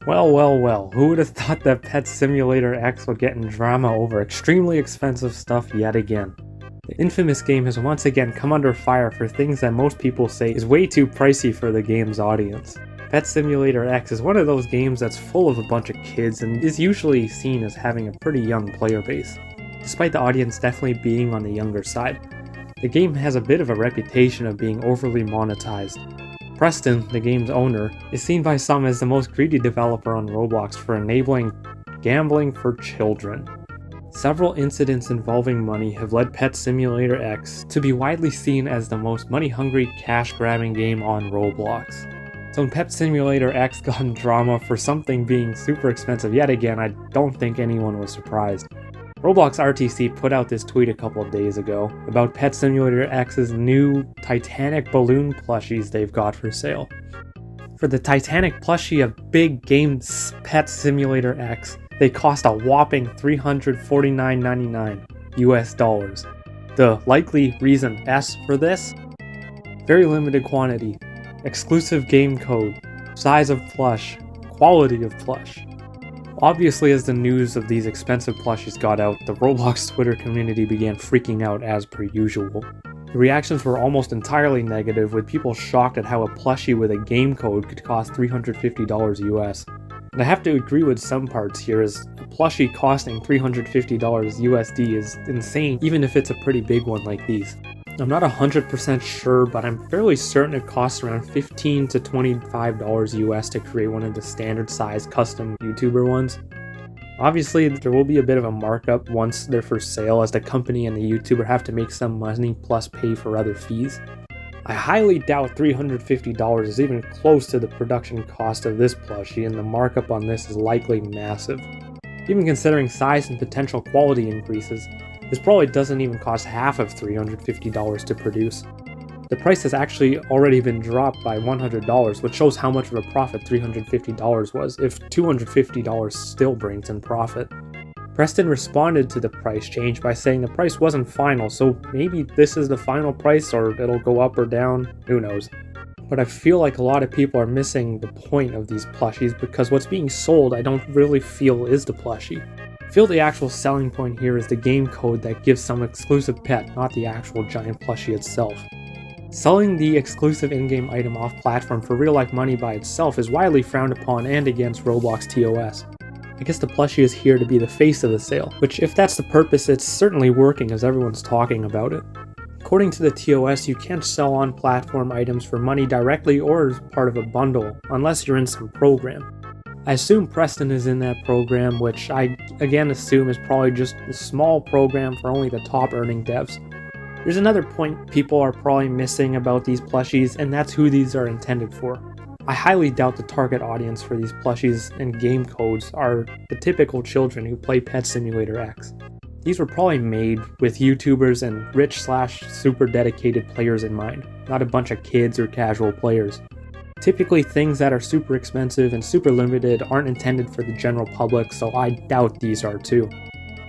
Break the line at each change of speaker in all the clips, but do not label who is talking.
Well, who would have thought that Pet Simulator X would get in drama over extremely expensive stuff yet again? The infamous game has once again come under fire for things that most people say is way too pricey for the game's audience. Pet Simulator X is one of those games that's full of a bunch of kids and is usually seen as having a pretty young player base, despite the audience definitely being on the younger side. The game has a bit of a reputation of being overly monetized. Preston, the game's owner, is seen by some as the most greedy developer on Roblox for enabling gambling for children. Several incidents involving money have led Pet Simulator X to be widely seen as the most money-hungry, cash-grabbing game on Roblox. So when Pet Simulator X got in drama for something being super expensive yet again, I don't think anyone was surprised. Roblox RTC put out this tweet a couple of days ago about Pet Simulator X's new Titanic balloon plushies they've got for sale. For the Titanic plushie of BIG Games Pet Simulator X, they cost a whopping $349.99 US dollars. The likely reason S for this? Very limited quantity, exclusive game code, size of plush, quality of plush. Obviously, as the news of these expensive plushies got out, the Roblox Twitter community began freaking out as per usual. The reactions were almost entirely negative, with people shocked at how a plushie with a game code could cost $350 US. And I have to agree with some parts here, as a plushie costing $350 USD is insane, even if it's a pretty big one like these. I'm not 100% sure, but I'm fairly certain it costs around $15 to $25 US to create one of the standard size custom YouTuber ones. Obviously, there will be a bit of a markup once they're for sale, as the company and the YouTuber have to make some money plus pay for other fees. I highly doubt $350 is even close to the production cost of this plushie, and the markup on this is likely massive. Even considering size and potential quality increases, this probably doesn't even cost half of $350 to produce. The price has actually already been dropped by $100, which shows how much of a profit $350 was, if $250 still brings in profit. Preston responded to the price change by saying the price wasn't final, so maybe this is the final price or it'll go up or down, who knows. But I feel like a lot of people are missing the point of these plushies, because what's being sold I don't really feel is the plushie. I feel the actual selling point here is the game code that gives some exclusive pet, not the actual giant plushie itself. Selling the exclusive in-game item off-platform for real-life money by itself is widely frowned upon and against Roblox TOS. I guess the plushie is here to be the face of the sale, which if that's the purpose, it's certainly working as everyone's talking about it. According to the TOS, you can't sell on-platform items for money directly or as part of a bundle, unless you're in some program. I assume Preston is in that program, which I again assume is probably just a small program for only the top earning devs. There's another point people are probably missing about these plushies, and that's who these are intended for. I highly doubt the target audience for these plushies and game codes are the typical children who play Pet Simulator X. These were probably made with YouTubers and rich/super dedicated players in mind, not a bunch of kids or casual players. Typically, things that are super expensive and super limited aren't intended for the general public, so I doubt these are too.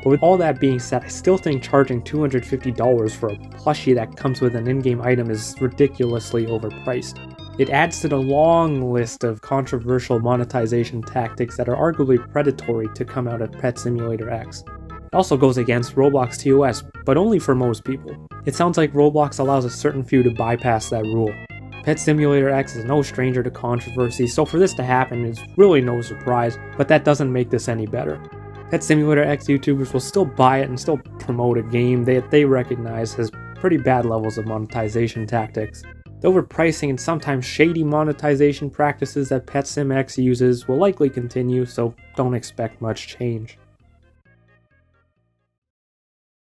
But with all that being said, I still think charging $250 for a plushie that comes with an in-game item is ridiculously overpriced. It adds to the long list of controversial monetization tactics that are arguably predatory to come out of Pet Simulator X. It also goes against Roblox TOS, but only for most people. It sounds like Roblox allows a certain few to bypass that rule. Pet Simulator X is no stranger to controversy, so for this to happen is really no surprise, but that doesn't make this any better. Pet Simulator X YouTubers will still buy it and still promote a game that they recognize has pretty bad levels of monetization tactics. The overpricing and sometimes shady monetization practices that Pet Sim X uses will likely continue, so don't expect much change.